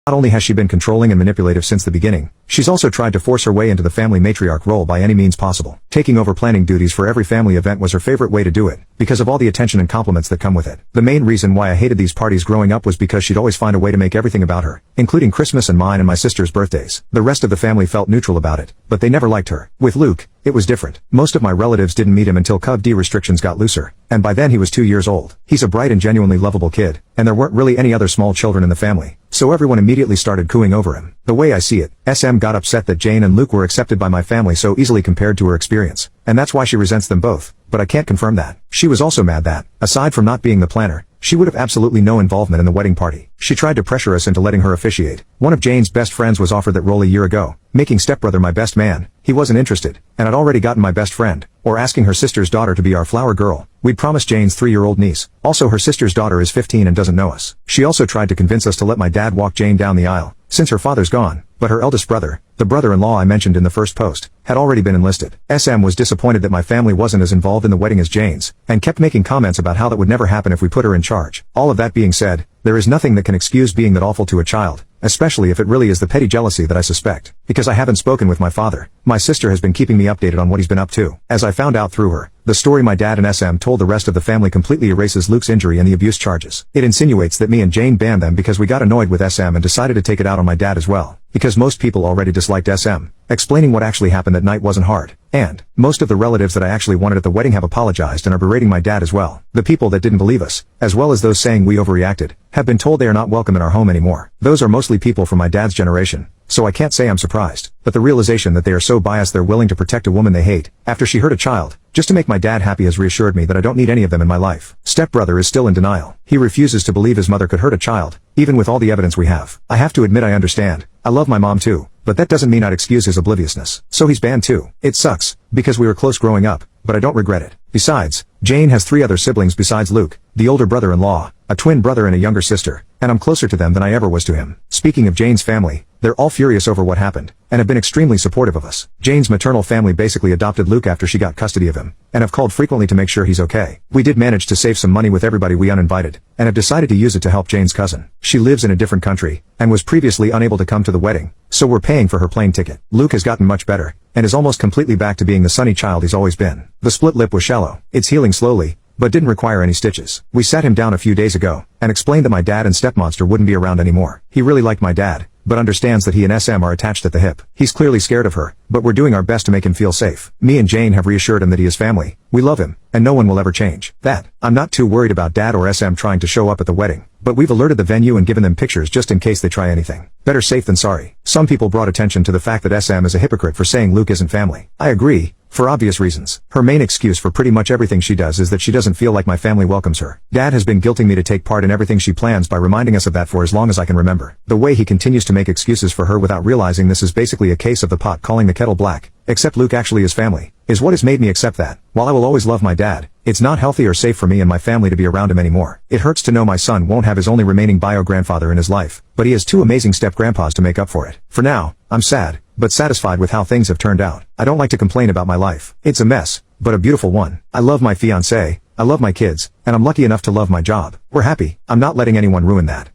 Not only has she been controlling and manipulative since the beginning, she's also tried to force her way into the family matriarch role by any means possible. Taking over planning duties for every family event was her favorite way to do it, because of all the attention and compliments that come with it. The main reason why I hated these parties growing up was because she'd always find a way to make everything about her, including Christmas and mine and my sister's birthdays. The rest of the family felt neutral about it, but they never liked her. With Luke, it was different. Most of my relatives didn't meet him until Cov-D restrictions got looser, and by then he was 2 years old. He's a bright and genuinely lovable kid, and there weren't really any other small children in the family, so everyone immediately started cooing over him. The way I see it, SM got upset that Jane and Luke were accepted by my family so easily compared to her experience, and that's why she resents them both, but I can't confirm that. She was also mad that, aside from not being the planner, she would have absolutely no involvement in the wedding party. She tried to pressure us into letting her officiate. One of Jane's best friends was offered that role a year ago, making stepbrother my best man. He wasn't interested, and I'd already gotten my best friend, or asking her sister's daughter to be our flower girl. We'd promised Jane's 3-year-old niece. Also, her sister's daughter is 15 and doesn't know us. She also tried to convince us to let my dad walk Jane down the aisle, since her father's gone, but her eldest brother, the brother-in-law I mentioned in the first post, had already been enlisted. SM was disappointed that my family wasn't as involved in the wedding as Jane's, and kept making comments about how that would never happen if we put her in charge. All of that being said, there is nothing that can excuse being that awful to a child, especially if it really is the petty jealousy that I suspect. Because I haven't spoken with my father, my sister has been keeping me updated on what he's been up to. As I found out through her, the story my dad and SM told the rest of the family completely erases Luke's injury and the abuse charges. It insinuates that me and Jane banned them because we got annoyed with SM and decided to take it out on my dad as well. Because most people already disliked SM. Explaining what actually happened that night wasn't hard. And most of the relatives that I actually wanted at the wedding have apologized and are berating my dad as well. The people that didn't believe us, as well as those saying we overreacted, have been told they are not welcome in our home anymore. Those are mostly people from my dad's generation, so I can't say I'm surprised. But the realization that they are so biased they're willing to protect a woman they hate, after she hurt a child, just to make my dad happy has reassured me that I don't need any of them in my life. Stepbrother is still in denial. He refuses to believe his mother could hurt a child, even with all the evidence we have. I have to admit I understand. I love my mom too, but that doesn't mean I'd excuse his obliviousness. So he's banned too. It sucks, because we were close growing up, but I don't regret it. Besides, Jane has 3 other siblings besides Luke, the older brother-in-law, a twin brother and a younger sister, and I'm closer to them than I ever was to him. Speaking of Jane's family, they're all furious over what happened, and have been extremely supportive of us. Jane's maternal family basically adopted Luke after she got custody of him, and have called frequently to make sure he's okay. We did manage to save some money with everybody we uninvited, and have decided to use it to help Jane's cousin. She lives in a different country, and was previously unable to come to the wedding, so we're paying for her plane ticket. Luke has gotten much better, and is almost completely back to being the sunny child he's always been. The split lip was shallow. It's healing slowly, but didn't require any stitches. We sat him down a few days ago, and explained that my dad and stepmonster wouldn't be around anymore. He really liked my dad, but understands that he and SM are attached at the hip. He's clearly scared of her, but we're doing our best to make him feel safe. Me and Jane have reassured him that he is family, we love him, and no one will ever change. That, I'm not too worried about dad or SM trying to show up at the wedding, but we've alerted the venue and given them pictures just in case they try anything. Better safe than sorry. Some people brought attention to the fact that SM is a hypocrite for saying Luke isn't family. I agree, for obvious reasons. Her main excuse for pretty much everything she does is that she doesn't feel like my family welcomes her. Dad has been guilting me to take part in everything she plans by reminding us of that for as long as I can remember. The way he continues to make excuses for her without realizing this is basically a case of the pot calling the kettle black. Except Luke actually is family, is what has made me accept that. While I will always love my dad, it's not healthy or safe for me and my family to be around him anymore. It hurts to know my son won't have his only remaining bio-grandfather in his life, but he has 2 amazing step-grandpas to make up for it. For now, I'm sad, but satisfied with how things have turned out. I don't like to complain about my life. It's a mess, but a beautiful one. I love my fiancé, I love my kids, and I'm lucky enough to love my job. We're happy. I'm not letting anyone ruin that.